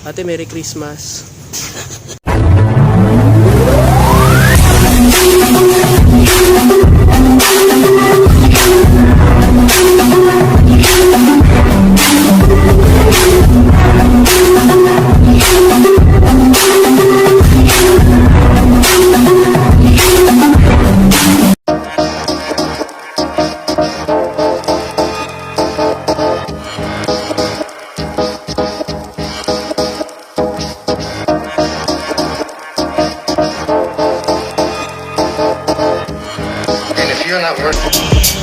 Ate, Merry Christmas.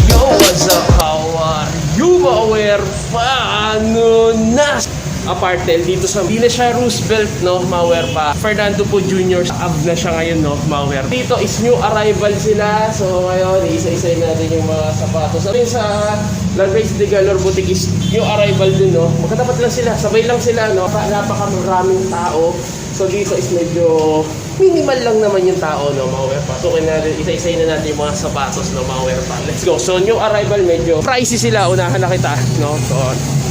Yo, what's up? How are you, Mauwer? Paano na? Apartel dito sa hindi na siya Roosevelt, no, Mauwer pa. Fernando po Jr. Ab na siya ngayon, no, Mauwer. Dito is new arrival sila. So ngayon, isa-isay natin yung mga sapatos. Sabi sa Landrace de Galor Boutique is new arrival din, no. Magkatapat lang sila, sabay lang sila, no. Napakamaraming tao. So dito is medyo minimal lang naman yung tao, no, Mauwer pa. So isa-isay na natin yung mga sapatos, no, Mauwer pa. Let's go. So new arrival, medyo pricey sila. Unahan na kita, no.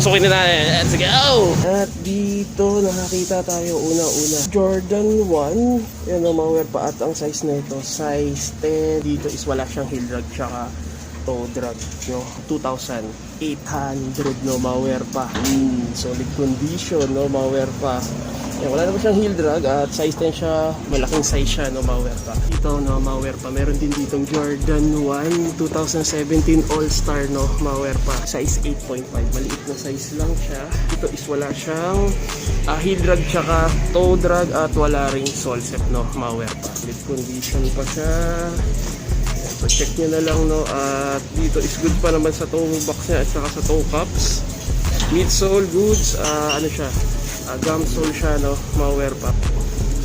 So na natin. Let's go! At dito nakakita tayo una-una Jordan 1. Yan, no, Mauwer pa. At ang size na ito, size 10. Dito is wala siyang heel drag tsaka toe drag, no. 2,800, no, Mauwer pa. Solid condition, no, Mauwer pa. Yan, wala naman siyang heel drag at size 10 siya, malaking size siya, no, Mauwer pa. Dito, no, Mauwer pa, meron din ditong Jordan 1 2017 All-Star, no, Mauwer pa. Size 8.5, maliit na size lang siya. Dito is wala siyang heel drag tsaka toe drag at wala ring sole set, no, Mauwer pa. Mid condition pa siya. Yan, so check nyo na lang, no. At dito is good pa naman sa toe box niya at saka sa toe cups. Midsole goods, ano siya, gum sole siya, no, Mauwer pa.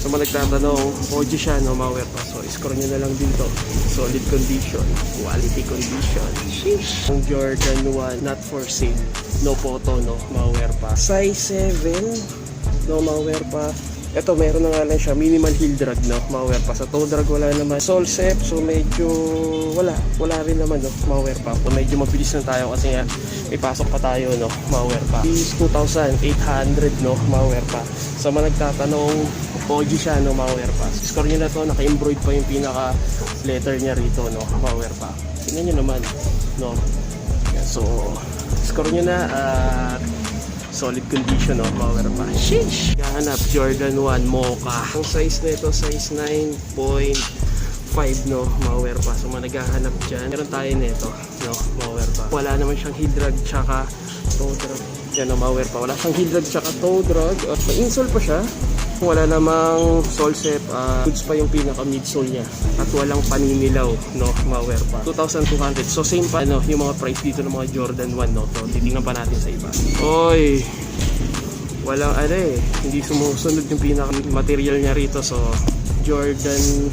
So mga nagtatanong, OG siya, no, Mauwer pa. So score nyo na lang dito. Solid condition, quality condition. Sheesh. Ang Jordan 1, not for sale, no photo, no, Mauwer pa. Size 7, no, Mauwer pa. Ito meron na nga lang siya, minimal heel drag, no, Mauwer pa. Sa toe drag wala naman. Sole set, so medyo wala rin naman, no, Mauwer pa. So medyo mabilis na tayo kasi nga may pasok pa tayo, no, Mauwer pa. Is 2,800, no, Mauwer pa. So mga nagtatanong, OG siya, no, Mauwer pa. Score nyo na to, naka-embroid pa yung pinaka letter niya rito, no, Mauwer pa. Tingnan nyo naman, no. So score nyo na at solid condition, no, Mauwer pa. Sheesh! Hanap Jordan 1 Mocha. Ang size na ito, size 9.5, no, Mauwer pa. So mga naghahanap dyan, meron tayo nito, no, Mauwer pa. Wala naman siyang heel drag tsaka toe drag. Yan, no, Mauwer pa. Wala siyang heel drag tsaka toe drag. May insole pa siya. Wala namang sole set, goods pa yung pinaka midsole niya at walang paninilaw, no, Mauwer pa. 2,200. So same pa, no, yung mga price dito ng mga Jordan 1, no. So titingnan pa natin sa iba. Oy, walang hindi sumusunod yung pinaka material niya rito. So Jordan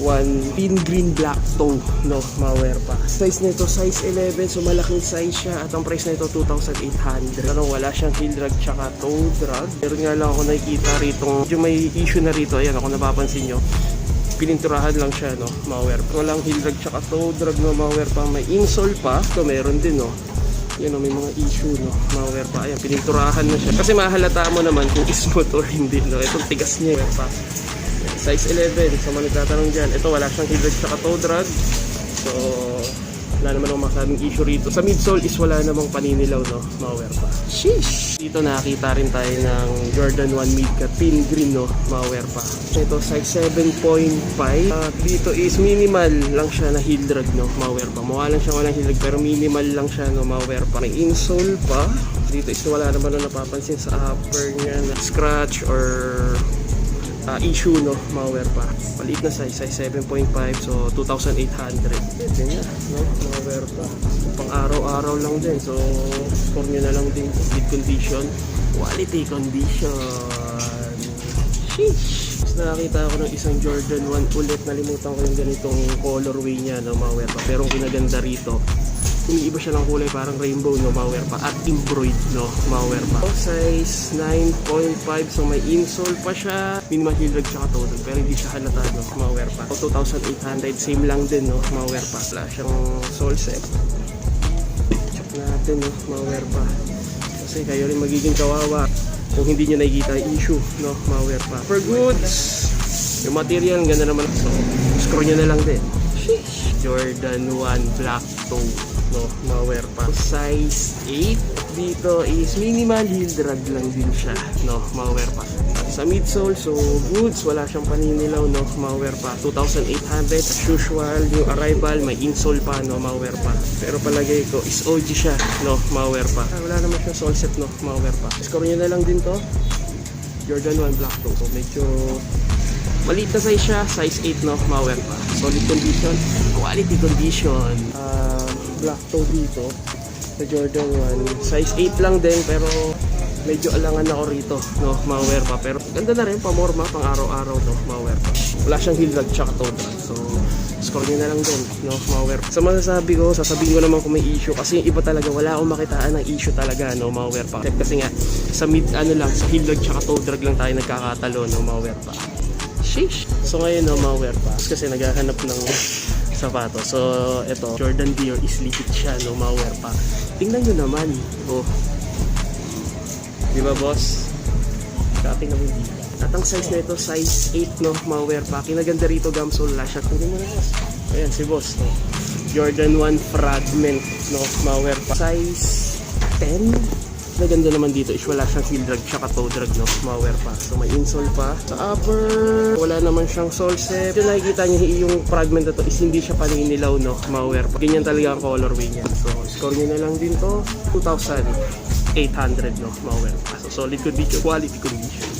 1 pin green black toe, no, Mauwer pa. Size nito size 11, so malaking size siya at ang price nito 2,800. Pero wala siyang heel drag tsaka toe drag. Pero nga lang ako nakikita rito, yung may issue na rito, ayan, ako napapansin nyo, pininturahan lang siya, no, Mauwer pa. Walang heel drag tsaka toe drag, no, Mauwer pa. May insole pa, so meron din, no. Yan, no, may mga issue, no, Mauwer pa. Ayan, pininturahan na siya kasi mahalata mo naman kung smooth or hindi, no. Itong tigas niya, Mauwer pa. Size 11, so mga nagtatanong dyan, ito wala siyang heel drag tsaka toe drag. So wala naman akong masabing issue rito. Sa midsole is wala namang paninilaw, no, Mauwer pa. Sheesh! Dito nakakita rin tayo ng Jordan 1 Midcat pin green, no, Mauwer pa. Ito size 7.5. Dito is minimal lang siya na heel drag, no, Mauwer pa. Mukha lang siya walang heel drag pero minimal lang siya, no, Mauwer pa. May insole pa. Dito is wala naman na napapansin sa upper niya na scratch or issue, no, Mauwer pa. Maliit na size 7.5, so 2,800. Pwede nga, no, Mauwer pa. Pang araw-araw lang din, so score nyo na lang din. Good condition, quality condition. Sheesh! Tapos nakakita ako ng isang Jordan 1 ulit. Nalimutan ko yung ganitong colorway niya, no, Mauwer pa. Pero ang kinaganda rito, umiiba siya ng kulay, parang rainbow, no, Mauwer pa. At embroid, no, Mauwer pa. Size 9.5, so may insole pa siya. Minimal heel drag tsaka toe drag, pero hindi siya halata, no, Mauwer pa. 2,800, same lang din, no, Mauwer pa. Wala siyang sole set. Check natin, no, Mauwer pa. Kasi kayo rin magiging kawawa. kung hindi nyo nakikita yung issue, no, malware pa. For goods, yung material, ganda naman. So, screw nyo na lang din. Sheesh. Jordan 1 black toe, no, malware pa. Size 8 dito is minimal heel drag lang din siya, no, malware pa. Sa midsole, so goods, wala siyang paninilaw, no, malware pa. 2,800 as usual. Yung arrival, may insole pa, no, malware pa. Pero palagay ko is OG siya, no, malware pa. Wala naman siyang sole set, no, malware pa. Score nyo na lang din to, Jordan 1 black toe. So medyo maliit na size siya, size 8, no, malware pa. Solid condition, quality condition. Black toe dito sa Jordan 1, size 8 lang din, pero medyo alangan ako rito, no, malware pa. Pero ganda na rin, pamorma, pang araw-araw, no, malware pa. Wala siyang heel drag tsaka toe drag, so score nyo na lang din, no, malware pa. Sa masasabi ko, sasabihin ko naman kung may issue, kasi yung iba talaga, wala akong makitaan ng issue talaga, no, malware pa. Kasi nga, sa mid, ano lang, sa heel drag tsaka toe drag lang tayo nagkakatalo, no, malware pa. Sheesh! So ngayon, no, malware pa, kasi naghahanap ng sapato. So ito, Jordan Dior is legit siya, no, malware pa. Tingnan nyo naman, oh, di ba, boss? Dating naman dito. At ang size na ito, size 8, no, malware pa. Kinaganda rito, gamsole, lash. Tingnan mo na, boss. Ayan, si boss, no. Jordan 1 fragment, no, malware pa. Size 10. Naganda naman dito is wala siyang heel drag tsaka toe drag, no, malware pa. So may insole pa. Sa upper, wala naman siyang sole set. Yung nakikita niyo yung fragment na to is hindi siya paninilaw, no, malware pa. Ganyan talaga ang colorway niya. So score niyo na lang din to, 2,800, no, malware pa. So solid condition, quality condition.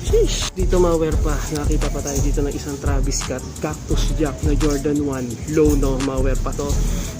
Sheesh. Dito malware pa, nakita pa tayo dito ng isang Travis Scott Cactus Jack na Jordan 1 low, no, malware pa to.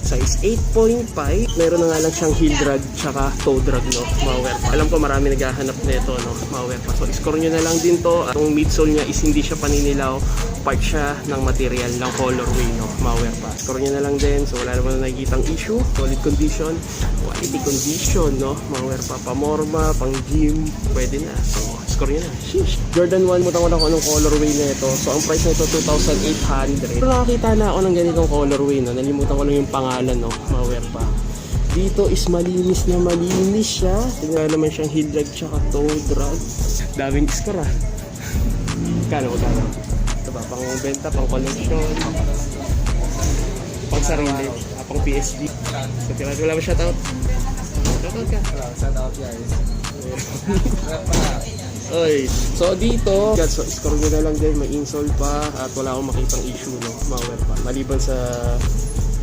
Size 8.5, meron na nga lang siyang heel drag tsaka toe drag, no, malware pa. Alam ko marami naghahanap nito, no, malware pa. So score nyo na lang din to. Ang midsole niya is hindi siya paninilaw, part siya ng material ng colorway, no, malware pa. Score nyo na lang din. So wala naman nakikitang issue, solid condition, quality condition, no, malware pa. Pamorma, pang gym, pwede na. So score nyo na. Sheesh. Jordan 1, mutang ko na kung anong colorway na ito. So ang price na ito, 2,800. Pero nakakita na ako ng ganitong colorway, no. Nalimutan ko lang yung pangalan, no, malware pa. Dito is malinis na malinis siya. Tingnan naman siyang heel drag tsaka toe drag. Daming score, ah. Kano? Ito ba? Pang benta, pang collection, pang sarili, pang PSD. So wala ba shoutout? Shoutout ka? Shoutout, guys. Oy, so dito, so score nyo na lang din, may insole pa at wala akong makitang issue, no, malware pa. Maliban sa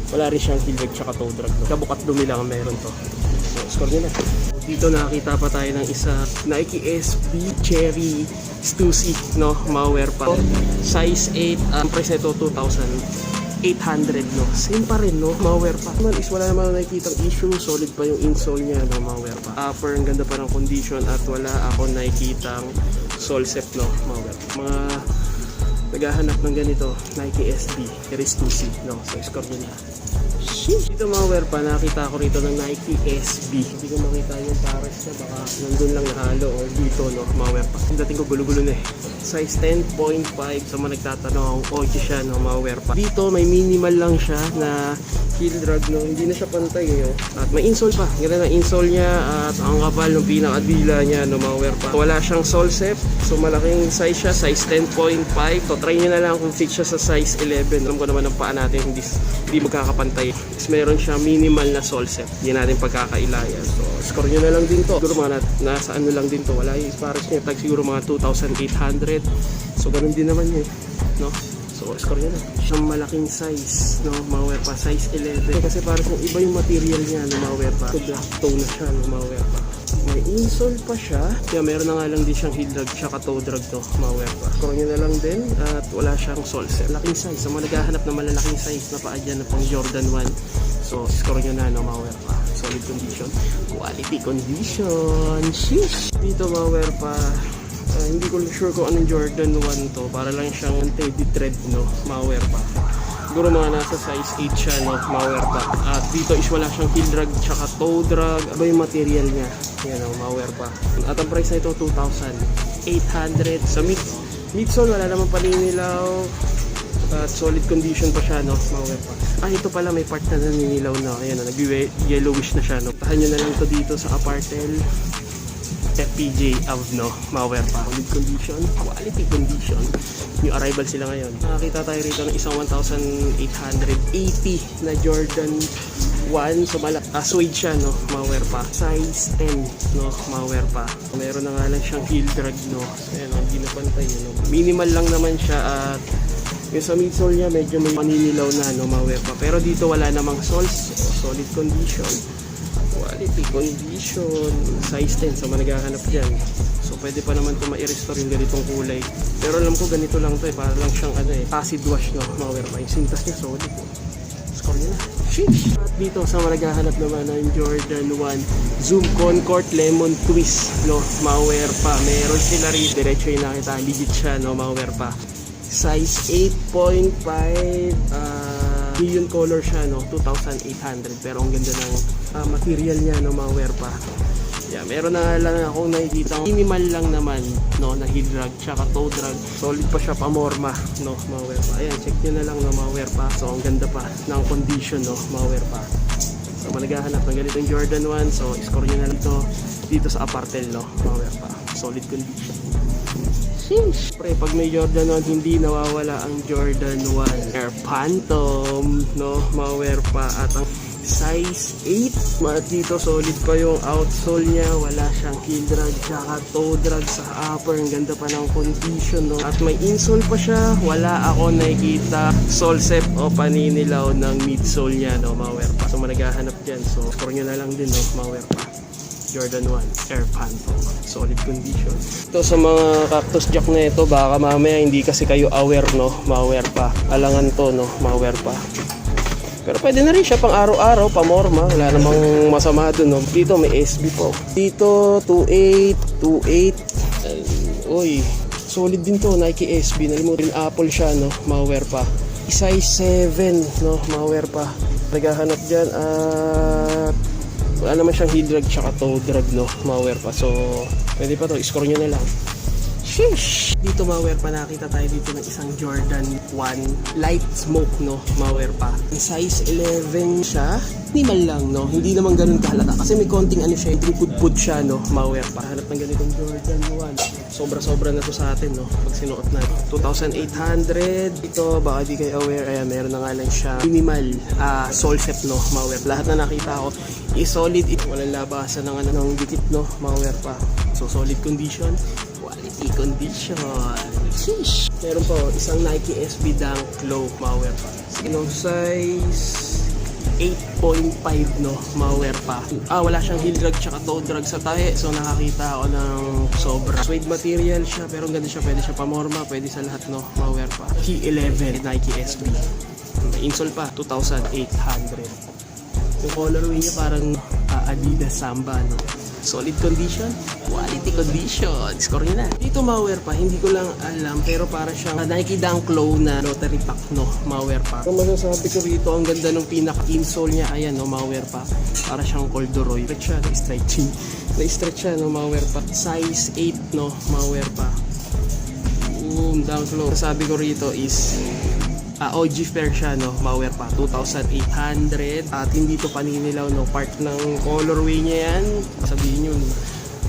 wala rin siyang heel drag tsaka toe drag, no. Kabukat dumi lang meron to. So score nyo na. Dito nakakita pa tayo ng isa Nike SB Cherry Stussy, no, malware pa. Size 8, ang price nito 2,800, no. Same pa rin, no, malware pa. Man is wala naman nakikitang issue, solid pa yung insole niya, no, malware pa. Upper, ang ganda pa ng condition at wala ako nakikitang sole set, no, malware pa. Mga naghahanap ng ganito, Nike SB Cherry Stussy, no. So score nyo na. Dito malware pa, nakita ko rito ng Nike SB. Hindi ko makita yung pares na, baka nandun lang nahalo or dito, no, malware pa. Yung dating ko gulo-gulo na eh. Size 10.5, so mga nagtatanong, okay siya, no, malware pa. Dito may minimal lang siya na heel drag, no, hindi na siya pantay, no. At may insole pa, ganda na insole niya at ang kapal ng pinakadila niya, no, malware pa. Wala siyang sole set, so malaking size siya, size 10.5. So try nyo na lang kung fit siya sa size 11. Alam ko naman ang paa natin hindi magkakapantay. Is meron siya minimal na sole set, hindi natin pagkakailayan. So score nyo na lang din to. Siguro mga nasa ano lang din to, wala yung pares niya tag siguro mga 2,800. So ganun din naman yun, no. So score nyo na. Siyang malaking size, no, malware pa, size 11. Kasi parang kung iba yung material niya, no, malware pa. So black toe na siya, no, malware pa. May insole pa siya. Kaya meron na nga lang din siyang heel drag tsaka toe drag, to, malware pa. Score nyo na lang din at wala siyang sole set. Laking size. Sa mga naghahanap na malalaking size na paa dyan na pang Jordan 1. So score nyo na, no, malware pa. Solid condition, quality condition. Sheesh. Dito malware pa. Hindi ko sure kung anong Jordan 1 to. Para lang siyang Teddy Thread, no, malware pa. Siguro mga nasa size 8 siya, no, malware pa. At dito is wala siyang heel drag tsaka toe drag. Aba yung material niya, yan, no, malware pa. At ang price na ito 2,800. Sa midsole wala naman paninilaw at solid condition pa siya, no, malware pa. Ito pala may part na naninilaw na. Ayan, no, nag-yellowish na siya, no. Tahan nyo na lang ito dito sa apartel. FPJ Avno, malware pa. Solid condition, quality condition. New arrival sila ngayon. Nakakita tayo rito ng isang 1,880 na Jordan 1. So suede siya, no, malware pa. Size 10, no, malware pa. Meron na nga lang siyang heel drag, no. So, ayan, hindi na pantay, no. Minimal lang naman siya at yung sa midsole niya medyo may maninilaw na, no, malware pa. Pero dito wala namang soles. So, solid condition. Quality condition, size 10 sa mga naghahanap dyan. So pwede pa naman ito ma-restore yung ganitong kulay. Pero alam ko ganito lang to para lang siyang acid wash, no, malware pa. Yung sintas niya solid, no. Score niya na. Sheesh! At dito sa mga naghahanap naman ng Jordan 1 Zoom Concord Lemon Twist, no, malware pa. Meron sila rin, diretso yung nakita, legit siya, no, malware pa. Size 8.5, million color siya, no, 2,800. Pero ang ganda ng material niya, no, malware pa. Yeah, meron na lang akong nakikita minimal lang naman, no, na heel drag tsaka toe drag. Solid pa siya, pamorma, no, malware pa. Ayan, check nyo na lang, no, malware pa. So ang ganda pa ng condition, no, malware pa. So managhahanap ng ganitong Jordan 1, so score nyo na lang dito sa Apartel, no, malware pa. Solid condition. Sheesh! Pre, pag may Jordan 1, hindi nawawala ang Jordan 1 Air Phantom, no, malware pa. At ang size 8, at dito solid pa yung outsole niya, wala siyang heel drag tsaka toe drag sa upper. Ang ganda pa ng condition, no. At may insole pa siya, wala ako nakikita sole set o paninilaw ng midsole niya, no, malware pa. So managhahanap dyan, so score nyo na lang din, no, malware pa. Jordan 1 Air Phantom, solid condition. Ito sa mga cactus jack na ito, baka mamaya hindi kasi kayo aware, no, malware pa. Alangan to, no, malware pa. Pero pwede na rin siya pang araw-araw, pamorma, wala namang masama dun, no. Dito may SB po. Dito 28. Uy, solid din to, Nike SB. Nalimutin, Apple siya, no, malware pa. Size 7, no, malware pa. Naghahanap dyan at wala naman siyang heel drag tsaka toe drag, no, malware pa. So pwede pa to, score nyo na lang. Sheesh! Dito malware pa, nakita tayo dito ng isang Jordan 1 light smoke, no, malware pa. Size 11 siya, minimal lang, no, hindi naman ganun kahalata kasi may konting siya, yung pud-pud siya, no, malware pa. Hanap ng ganitong Jordan 1, sobra-sobra na to sa atin, no, pag sinuot na 2,800. Ito baka di kayo aware, ayan, meron na nga lang siya minimal sole set, no, malware. Lahat na nakita ko is solid, walang labasan ng dikit, no, malware pa. So solid condition, quality condition. Sheesh! Meron po isang Nike SB Dunk Low, malware pa. Size 8.5, no, malware pa. Wala siyang heel drag tsaka toe drag sa tahe, so nakakita ako ng sobra. Suede material siya, pero ganda siya, pwede siya pamorma, pwede sa lahat, no, malware pa. T11 Nike SB. May insole pa, 2,800. Yung colorway niya parang Adidas Samba, no. Solid condition, quality condition. Score nyo na. Dito malware pa, hindi ko lang alam, pero para siyang Nike Dunk Low na rotary pack, no, malware pa. Kung masasabi ko rito, ang ganda ng pinaka-insole niya, ayan, no, malware pa. Para siyang corduroy. Stretch siya, na-stretching. Na-stretch siya, no, malware pa. Size 8, no, malware pa. Dunk Low. Sabi ko rito is OG fair siya, no, malware pa, 2,800. At hindi to paninilaw, no, part ng colorway niya yan. Sabihin nyo,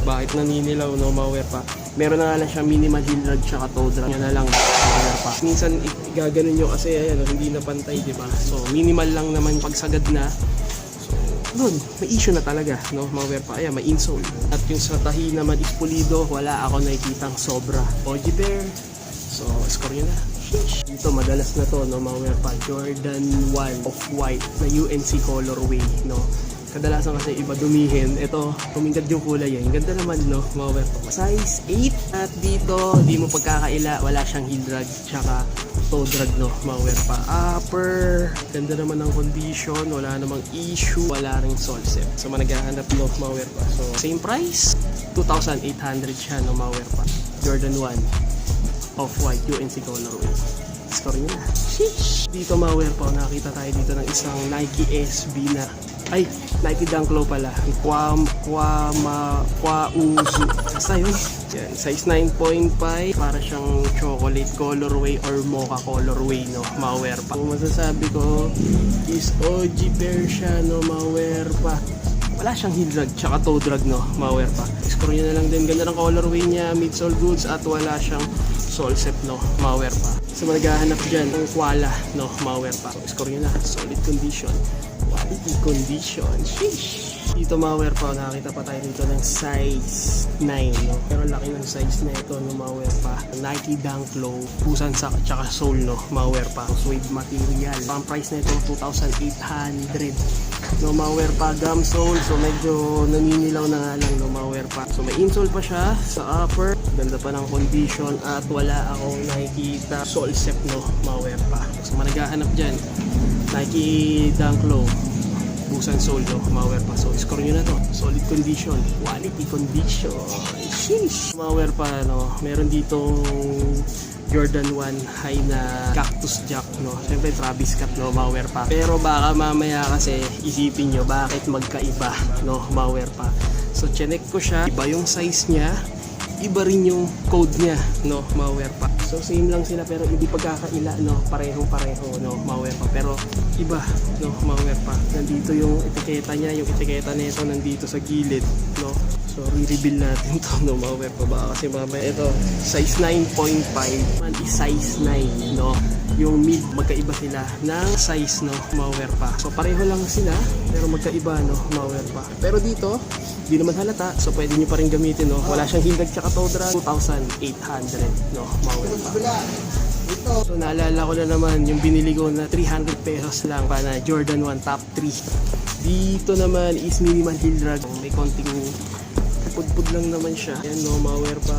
bakit naninilaw, no, malware pa. Meron na nga lang siya minimal heel drag tsaka toe drag. Yan na lang, malware pa. Minsan gaganon nyo kasi ayan, no, hindi na pantay, diba? So minimal lang naman pagsagad na. So doon, may issue na talaga, no, malware pa. Ayan, may insole. At yung sa tahi naman is pulido, wala ako nakikitang sobra. OG pair. So score nyo na. Dito madalas na to, no, malware pa. Jordan 1 off-white na UNC colorway, no. Kadalasan kasi iba dumihin. Ito, tumingkad yung kulay yan. Ganda naman, no, malware pa. Size 8. At dito, di mo pagkakaila, wala siyang heel drag tsaka toe drag, no, malware pa. Upper, ganda naman ng condition, wala namang issue, wala ring sole set. So managhahanap, no, malware pa. So same price, 2,800 siya, no, malware pa. Jordan 1 off-white UNC colorway. Score nyo na. Sheesh! Dito malware pa, nakita tayo dito ng isang Nike SB na Nike Dunk Low pala. Kwauzu. Basta yun. Yan, size 9.5. Para siyang chocolate colorway or mocha colorway, no, malware pa. Kung masasabi ko is OG pair siya, no, malware pa. wala siyang heel drag tsaka toe drag, no, mga werpa. Screw nyo na lang din, ganda ng colorway niya, midsole goods, at wala siyang sole set, no, mga werpa. So maghahanap dyan ng Koala, no, mga werpa. So screw nyo na, solid condition, quality condition. Sheesh! Dito mga werpa, nakakita pa tayo dito ng size 9, no? Pero laki ng size na ito, no, mga werpa. Nike Dunk Low, busan sa tsaka sole, no, mga werpa. Suede material. Ang price na ito 2,800, no, mga werpa. Gum sole, so medyo naninilaw na nga lang, no, mga werpa. So may insole pa siya sa upper, ganda pa ng condition, at wala akong nakikita sole set, no, mga werpa. So managahanap dyan, Nike Dunk Low, busan sole, no, mga werpa. So score nyo na to, solid condition, quality condition. Sheesh! Mga werpa, no, meron ditong Jordan 1 high na Cactus Jack, no. Siyempre Travis Scott, no, mga werpa. Pero baka mamaya kasi isipin nyo bakit magkaiba, no, mga werpa. So chinek ko siya, iba yung size niya, iba rin yung code niya, no, mga werpa. So same lang sila pero hindi pagkakaila, no, pareho-pareho, no, mga werpa. Pero iba, no, mga werpa. Nandito yung etiketa niya, yung etiketa nito nandito sa gilid, no. So re-reveal natin to, no, mga werpa. Baka kasi mamaya ito, size 9.5, man is size 9, no. Yung mid, magkaiba sila ng size, no, mga werpa. So pareho lang sila pero magkaiba, no, mga werpa. Pero dito, hindi naman halata, so pwede nyo pa rin gamitin, no. Wala siyang heel drag tsaka toe drag, 2,800, no, mga werpa. So naalala ko na naman yung binili ko na 300 pesos lang pa na Jordan 1 top 3. Dito naman is minimal heel drag, may konting pudpud lang naman siya. Ayan, no, mga werpa.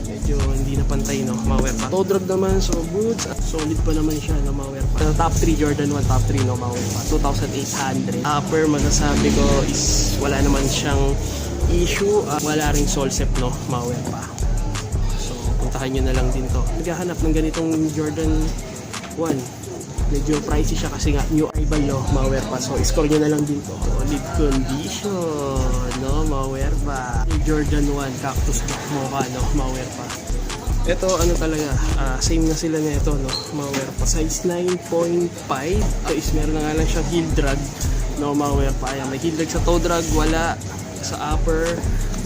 Medyo hindi na pantay, no, mga werpa. Toe drag naman, so goods, solid pa naman siya, no, mga werpa. Top 3, Jordan 1 top 3, no, mga werpa. 2,800. Upper, masasabi ko is wala naman siyang issue, wala ring sole set, no, mga werpa. So puntahan nyo na lang din to. Naghahanap ng ganitong Jordan 1. Medyo pricey siya kasi nga new arrival, no, mga werpa. So score nyo na lang din to. Solid condition, no, mga werpa. Jordan 1 Cactus Jack Mocha, no, mga werpa. Ito ano talaga, same na sila nito, no, mga werpa. Size 9.5. Ito is meron na nga lang siyang heel drag, no, mga werpa. Ayan, may heel drag sa toe drag, wala sa upper.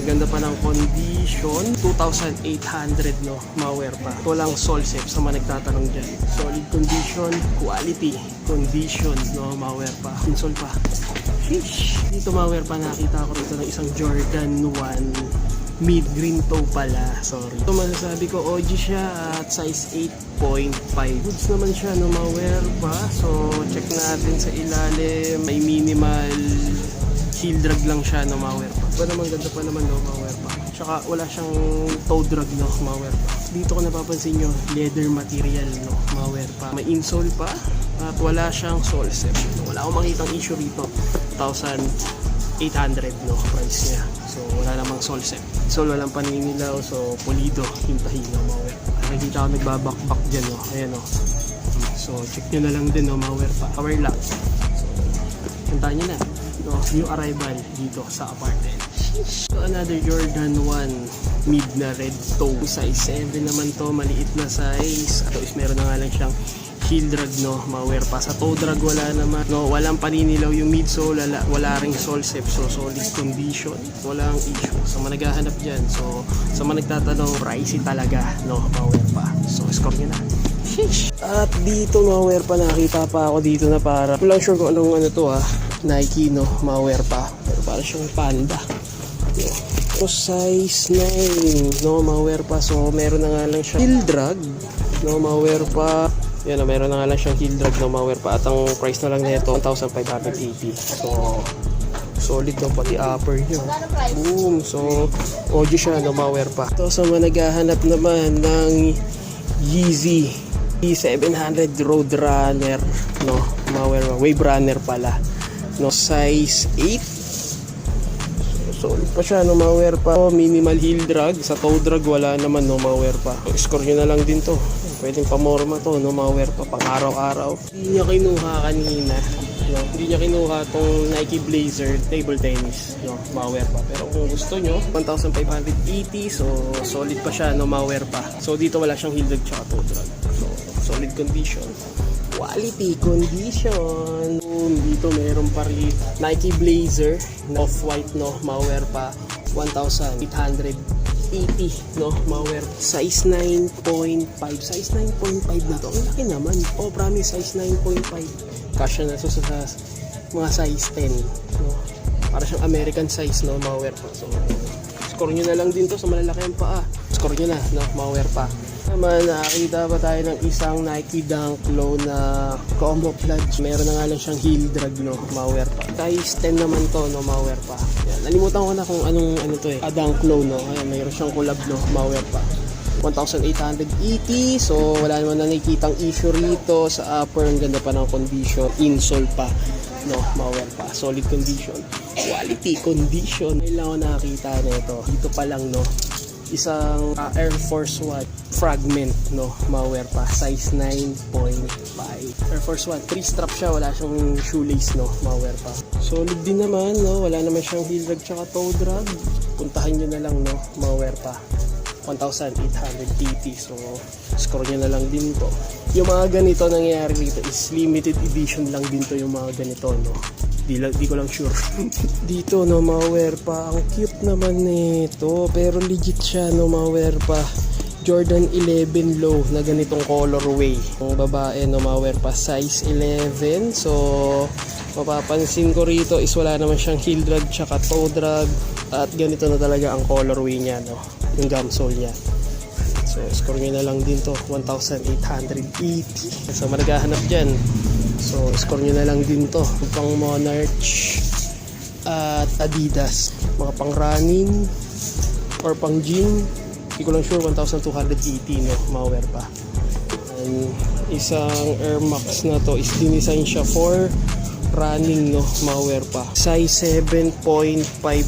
Ganda pa ng condition, 2,800, no, mga werpa. Walang sole set sa mga nagtatanong dyan. Solid condition, quality condition, no, mga werpa. Insole pa. Sheesh! Dito mga werpa, nakita ko rito ng isang Jordan 1 mid green toe pala, sorry. Ito masasabi ko OG siya at size 8.5. Goods naman siya, no, mga werpa. So check natin sa ilalim, may minimal heel drag lang siya, no, mga werpa. Ganda pa naman, no, mga werpa. Tsaka wala siyang toe drag, no, mga werpa. Dito ko napapansin nyo, leather material, no, mga werpa. May insole pa at wala siyang sole set. Wala akong makitang issue rito. 1,800, no, price niya. So wala namang sole set. Sole walang paninilaw, so pulido, hintahin, no, mga werpa. Nakikita ko nagbabakbak dyan, no, ayan, no. So check nyo na lang din, no, mga werpa. Power lock. So puntahan nyo na, no, new arrival dito sa apartment. So another Jordan 1 mid na red toe, size 7 naman to, maliit na size. Ito is meron na nga lang siyang heel drag, no, mga werpa. Sa toe drag wala naman, no, walang paninilaw yung midsole, wala ring sole set. So solid condition, walang issue. So managhahanap dyan, so sa mga nagtatanong, pricey talaga, no, mga werpa. So score nyo na. Sheesh! At dito mga werpa, nakita pa ako dito na para, walang sure kung anong ano to, Nike, no, mga werpa. Pero parang siyang panda. So size 9, no, mga werpa. So meron na nga lang siyang heel drag, no, mga werpa. Yan, meron na nga lang siyang heel drag, no, mga werpa. At ang price na lang nito 1,580. So solid, no, pati upper nyo. Boom! So OG siya, no, mga werpa. Ito sa mga naghahanap naman ng Yeezy 700 Road Runner, no, mga werpa. Wave Runner pala, no, size 8. Solid pa siya, no, mga werpa. Minimal heel drag, sa toe drag wala naman, no, mga werpa. Score nyo na lang din to. Pwedeng pamorma to, no, mga werpa, pang araw-araw. Hindi niya kinuha kanina, no? Hindi niya kinuha tong Nike Blazer table tennis, no, mga werpa. Pero kung gusto nyo, 1,580. So solid pa siya, no, mga werpa. So dito wala siyang heel drag tsaka toe drag. So solid condition, quality condition. Dito meron pa rin Nike Blazer na off-white, no, malware pa, 1,880, no, malware, size 9.5, size 9.5 na to, ang laki naman, oh promise, size 9.5, kasya na so sa mga size 10, no, para siyang American size, no, malware pa. So score nyo na lang din to sa malalaki ang paa, score nyo na, no, malware pa. Naman, nakakita pa tayo ng isang Nike Dunk Low na camouflage. Meron na nga lang siyang heel drag, no, malware pa. Size 10 naman to, no, malware pa. Yan, nalimutan ko na kung anong ano to eh. Dunk Low, no. Ayan, mayroon siyang collab, no, malware pa. 1,880. So wala naman na nakikitang issue rito sa upper. Ang ganda pa ng condition. Insole pa, no, malware pa. Solid condition. Quality condition. Ngayon lang ako nakakita nito. Dito pa lang, no. Isang Air Force One fragment, no, malware pa, size 9.5. Air Force One, 3 strap siya, wala siyang shoelace, no, malware pa. Solid din naman, no, wala naman siyang heel drag tsaka toe drag. Puntahan nyo na lang, no, malware pa, 1,880. So score nyo na lang din to. Yung mga ganito nangyayari dito is limited edition lang din to, yung mga ganito, no. Di ko lang sure. Dito, no, malware pa. Ang cute naman nito, pero legit siya, no, malware pa. Jordan 11 low na ganitong colorway. Ang babae, no, malware pa, size 11. So mapapansin ko rito is wala naman siyang heel drag tsaka toe drag, at ganito na talaga ang colorway niya, no, yung gum sole niya. So score nyo na lang din to, 1,880. So managhahanap dyan, so score nyo na lang din to, pang Monarch at Adidas, mga pang running or pang gym, hindi ko lang sure. 1,280, no, malware pa. And isang Air Max na to is dinisign siya for running, no, malware pa, size 7.5,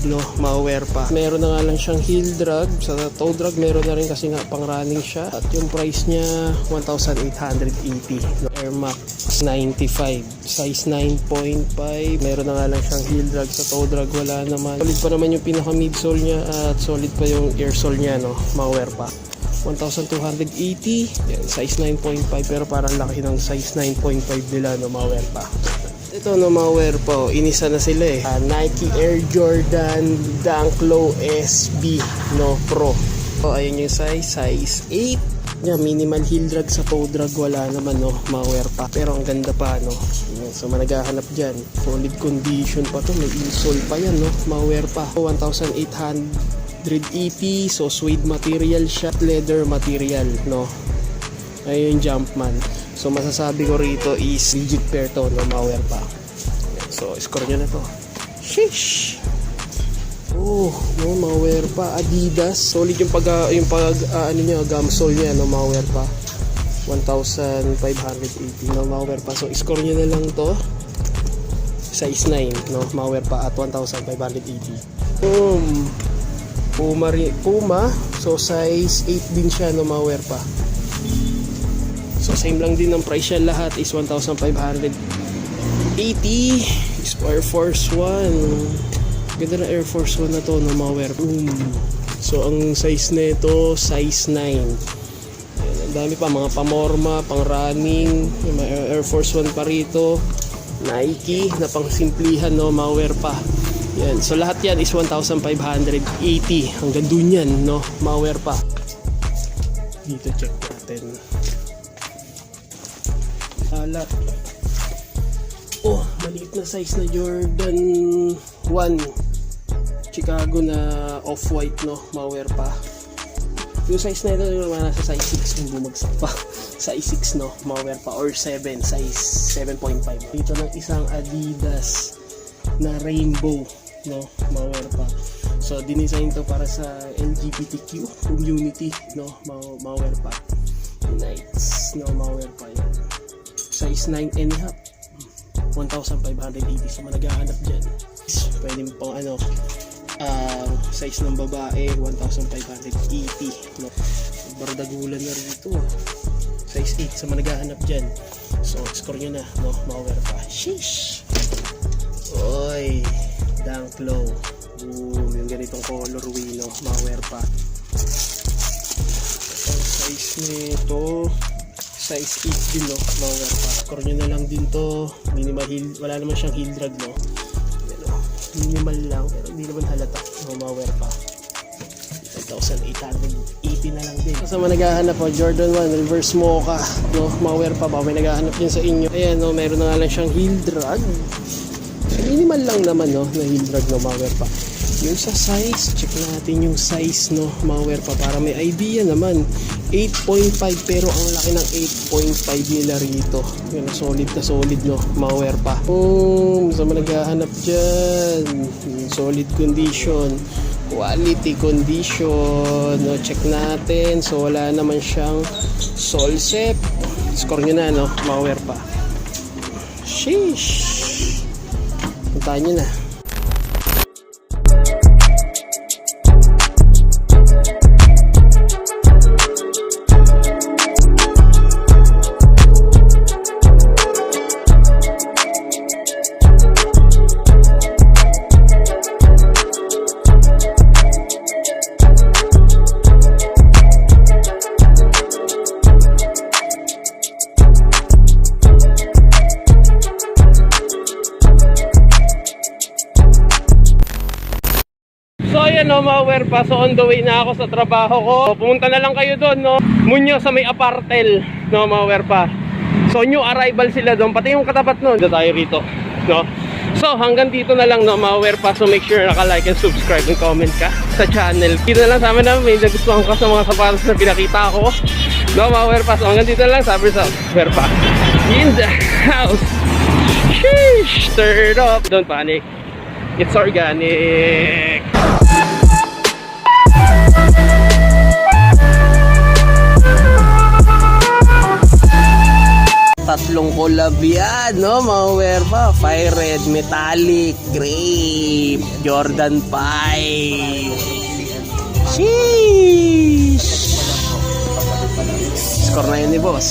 no, malware pa. Meron na nga lang siyang heel drag, sa toe drag meron na rin kasi nga pang running siya, at yung price niya 1,880, no, Air Max 95, size 9.5. Meron na nga lang siyang heel drag, sa toe drag wala naman. Solid pa naman yung pinaka midsole niya, at solid pa yung ear sole niya, no, malware pa. 1,280, yan, size 9.5, pero parang laki ng size 9.5 nila, no, malware pa. Ito, no, malware po, inisa na sila eh. Nike Air Jordan Dunk Low SB, no, Pro. So ayun yung size 8. Yeah, minimal heel drag, sa toe drag wala naman, no, malware pa, pero ang ganda pa, no. So managhahanap dyan, solid condition pa to, may insole pa yan, no, malware pa. 1,880. So suede material siya, leather material, no. Ayun yung Jumpman. So masasabi ko rito is legit pair to, no, malware pa. So score nyo na to. Sheesh. Oh, no, malware pa. Adidas, solid yung ano niya, gum sole niya, no, malware pa. 1,580, no, malware pa. So score nyo na lang to. Size 9, no, malware pa, at 1,580. Puma, so size 8 din siya, no, malware pa. So same lang din ang price siya, lahat is 1,580. Is Air Force One. Ganda na Air Force One na to, no, malware. So ang size na ito, size 9. Ayan, ang dami pa, mga pamorma, pang running, may Air Force One pa rito. Nike na pang simplihan, no, malware pa. Yan, so lahat yan is 1,580. Hanggang dun yan, no, malware pa. Dito check natin. Alat. Oh, maliit na size na Jordan 1 Chicago na off-white, no, malware pa. Yung size na ito naman nasa size 6, kung bumagsak pa. Size 6, no, malware pa, or 7, size 7.5. Dito ng isang Adidas na rainbow, no, malware pa. So dinisign to para sa LGBTQ community, no, malware pa. Nice, no, malware pa yan. Size 9.5, 1,580. So managhahanap dyan, pwede mo pang ano, size ng babae 1,580, no? Bardagulan na rito, size 8. So managhahanap dyan, so score nyo na, no, malware pa. Sheesh. Oy, Dunk Low. Yung ganitong colorway, no, malware pa. Ang size nito size 8 din, no, mga werpa. Score nyo na lang din to. Minimal heel, wala naman siyang heel drag, no. Yan, no? Minimal lang, pero hindi naman halata, no, mga werpa. 1,880 na lang din. Sa mga naghahanap po, Jordan 1 reverse mocha, no, mga werpa, baka may naghahanap din sa inyo. Ayan, no, meron na nga lang siyang heel drag. Minimal lang naman, no, na heel drag, no, mga werpa. Yung sa size, check natin yung size, no, mga werpa, para may idea naman. 8.5, pero ang laki ng 8.5 nila rito. Yan, solid na solid, no, mga werpa. Sa mga naghahanap dyan, solid condition, quality condition, no, check natin. So wala naman siyang sole set. Score nyo na, no, mga werpa. Sheesh, puntahan nyo na. So ayan, no, mga werpa, so on the way na ako sa trabaho ko. Pumunta na lang kayo doon, no, Munyo sa may apartel, no, mga werpa. So new arrival sila doon, pati yung katapat nun. Dito tayo rito, no. So hanggang dito na lang, no, mga werpa. So make sure naka-like and subscribe and comment ka sa channel. Dito na lang sa amin na may nagustuhan ka sa mga sapatos na pinakita ko, no, mga werpa. So hanggang dito na lang, sabi sa werpa in the house. Sheesh, turn up, don't panic, it's organic. Tatlong collab yan, no, mga werpa. Fire Red, Metallic, Grape, Jordan 5. Sheesh! Score na yun ni boss.